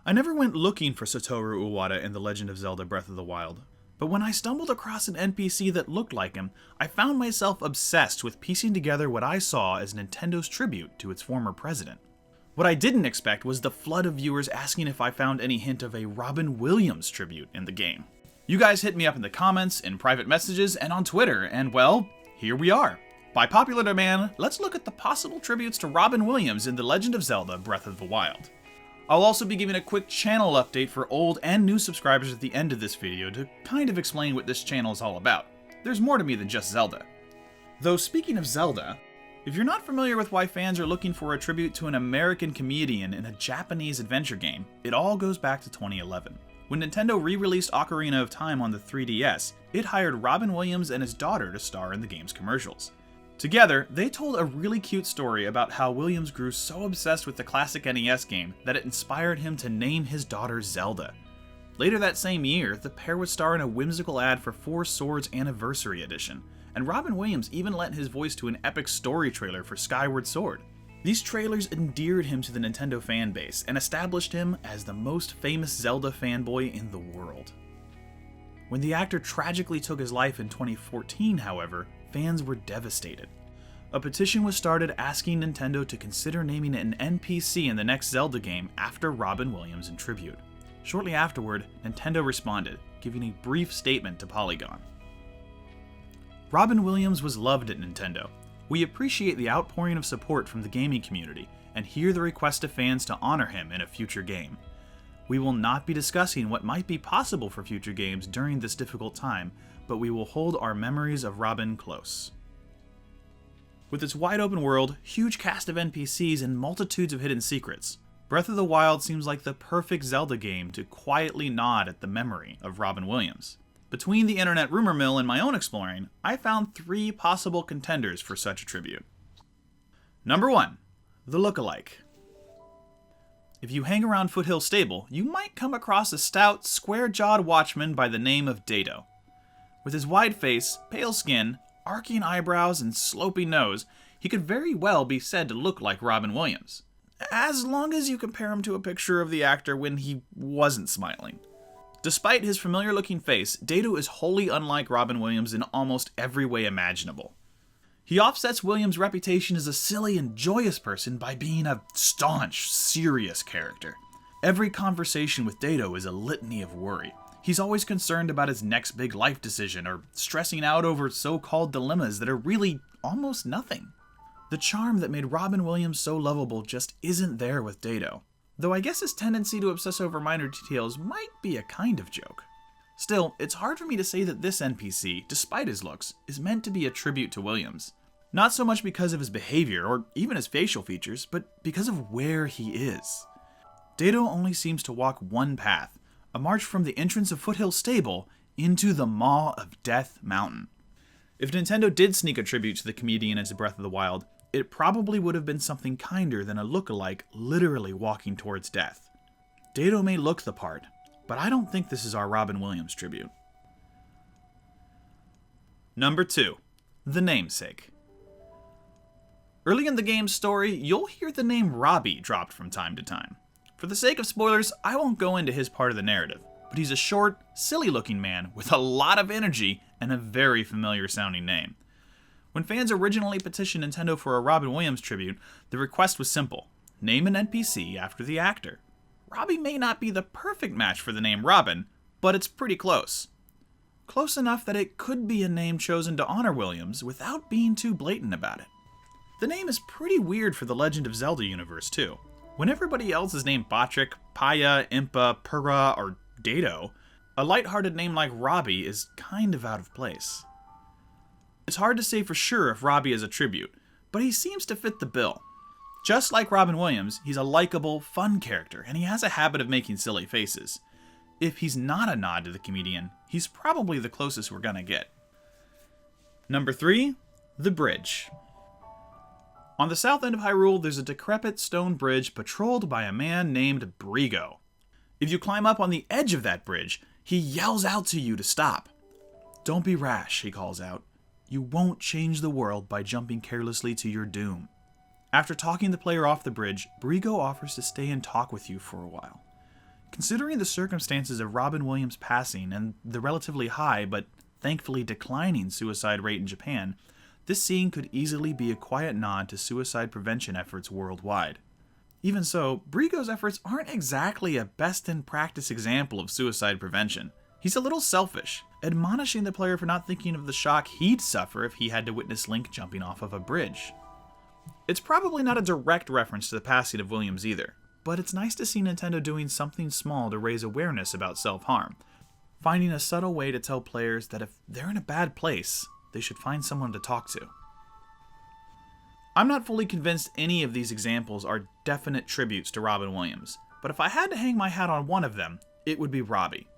I never went looking for Satoru Iwata in The Legend of Zelda Breath of the Wild, but when I stumbled across an NPC that looked like him, I found myself obsessed with piecing together what I saw as Nintendo's tribute to its former president. What I didn't expect was the flood of viewers asking if I found any hint of a Robin Williams tribute in the game. You guys hit me up in the comments, in private messages, and on Twitter, and well, here we are. By popular demand, let's look at the possible tributes to Robin Williams in The Legend of Zelda Breath of the Wild. I'll also be giving a quick channel update for old and new subscribers at the end of this video to kind of explain what this channel is all about. There's more to me than just Zelda. Though speaking of Zelda, if you're not familiar with why fans are looking for a tribute to an American comedian in a Japanese adventure game, it all goes back to 2011. When Nintendo re-released Ocarina of Time on the 3DS, it hired Robin Williams and his daughter to star in the game's commercials. Together, they told a really cute story about how Williams grew so obsessed with the classic NES game that it inspired him to name his daughter Zelda. Later that same year, the pair would star in a whimsical ad for Four Swords Anniversary Edition, and Robin Williams even lent his voice to an epic story trailer for Skyward Sword. These trailers endeared him to the Nintendo fan base and established him as the most famous Zelda fanboy in the world. When the actor tragically took his life in 2014, however, fans were devastated. A petition was started asking Nintendo to consider naming an NPC in the next Zelda game after Robin Williams in tribute. Shortly afterward, Nintendo responded, giving a brief statement to Polygon. Robin Williams was loved at Nintendo. We appreciate the outpouring of support from the gaming community and hear the request of fans to honor him in a future game. We will not be discussing what might be possible for future games during this difficult time, but we will hold our memories of Robin close. With its wide open world, huge cast of NPCs, and multitudes of hidden secrets, Breath of the Wild seems like the perfect Zelda game to quietly nod at the memory of Robin Williams. Between the internet rumor mill and my own exploring, I found 3 possible contenders for such a tribute. Number 1. The Lookalike. If you hang around Foothill Stable, you might come across a stout, square-jawed watchman by the name of Dado. With his wide face, pale skin, arcing eyebrows, and sloping nose, he could very well be said to look like Robin Williams. As long as you compare him to a picture of the actor when he wasn't smiling. Despite his familiar-looking face, Dado is wholly unlike Robin Williams in almost every way imaginable. He offsets Williams' reputation as a silly and joyous person by being a staunch, serious character. Every conversation with Dado is a litany of worry. He's always concerned about his next big life decision or stressing out over so-called dilemmas that are really almost nothing. The charm that made Robin Williams so lovable just isn't there with Dado, though I guess his tendency to obsess over minor details might be a kind of joke. Still, it's hard for me to say that this NPC, despite his looks, is meant to be a tribute to Williams. Not so much because of his behavior or even his facial features, but because of where he is. Dado only seems to walk one path, a march from the entrance of Foothill Stable into the Maw of Death Mountain. If Nintendo did sneak a tribute to the comedian into Breath of the Wild, it probably would have been something kinder than a lookalike literally walking towards death. Dado may look the part, but I don't think this is our Robin Williams tribute. Number 2. The Namesake. Early in the game's story, you'll hear the name Robbie dropped from time to time. For the sake of spoilers, I won't go into his part of the narrative, but he's a short, silly-looking man with a lot of energy and a very familiar-sounding name. When fans originally petitioned Nintendo for a Robin Williams tribute, the request was simple: name an NPC after the actor. Robbie may not be the perfect match for the name Robin, but it's pretty close. Close enough that it could be a name chosen to honor Williams without being too blatant about it. The name is pretty weird for the Legend of Zelda universe, too. When everybody else is named Botrick, Paya, Impa, Purah, or Dado, a lighthearted name like Robbie is kind of out of place. It's hard to say for sure if Robbie is a tribute, but he seems to fit the bill. Just like Robin Williams, he's a likable, fun character, and he has a habit of making silly faces. If he's not a nod to the comedian, he's probably the closest we're gonna get. Number 3. The Bridge. On the south end of Hyrule, there's a decrepit stone bridge patrolled by a man named Brigo. If you climb up on the edge of that bridge, he yells out to you to stop. "Don't be rash," he calls out. "You won't change the world by jumping carelessly to your doom." After talking the player off the bridge, Brigo offers to stay and talk with you for a while. Considering the circumstances of Robin Williams' passing and the relatively high but thankfully declining suicide rate in Japan, this scene could easily be a quiet nod to suicide prevention efforts worldwide. Even so, Brigo's efforts aren't exactly a best-in-practice example of suicide prevention. He's a little selfish, admonishing the player for not thinking of the shock he'd suffer if he had to witness Link jumping off of a bridge. It's probably not a direct reference to the passing of Williams either, but it's nice to see Nintendo doing something small to raise awareness about self-harm, finding a subtle way to tell players that if they're in a bad place, they should find someone to talk to. I'm not fully convinced any of these examples are definite tributes to Robin Williams, but if I had to hang my hat on one of them, it would be Robbie.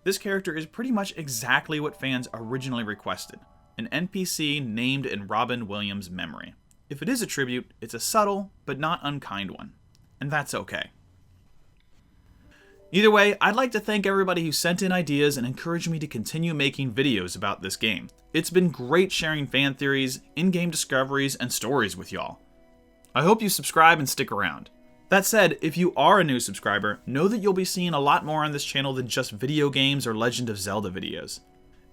This character is pretty much exactly what fans originally requested, an NPC named in Robin Williams' memory. If it is a tribute, it's a subtle but not unkind one, and that's okay. Either way, I'd like to thank everybody who sent in ideas and encouraged me to continue making videos about this game. It's been great sharing fan theories, in-game discoveries, and stories with y'all. I hope you subscribe and stick around. That said, if you are a new subscriber, know that you'll be seeing a lot more on this channel than just video games or Legend of Zelda videos.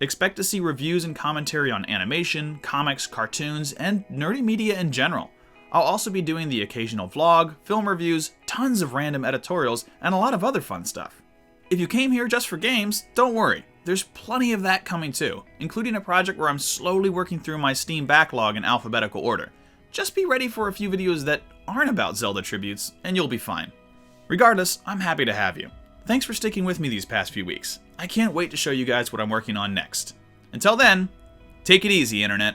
Expect to see reviews and commentary on animation, comics, cartoons, and nerdy media in general. I'll also be doing the occasional vlog, film reviews, tons of random editorials, and a lot of other fun stuff. If you came here just for games, don't worry. There's plenty of that coming too, including a project where I'm slowly working through my Steam backlog in alphabetical order. Just be ready for a few videos that aren't about Zelda tributes, and you'll be fine. Regardless, I'm happy to have you. Thanks for sticking with me these past few weeks. I can't wait to show you guys what I'm working on next. Until then, take it easy, Internet.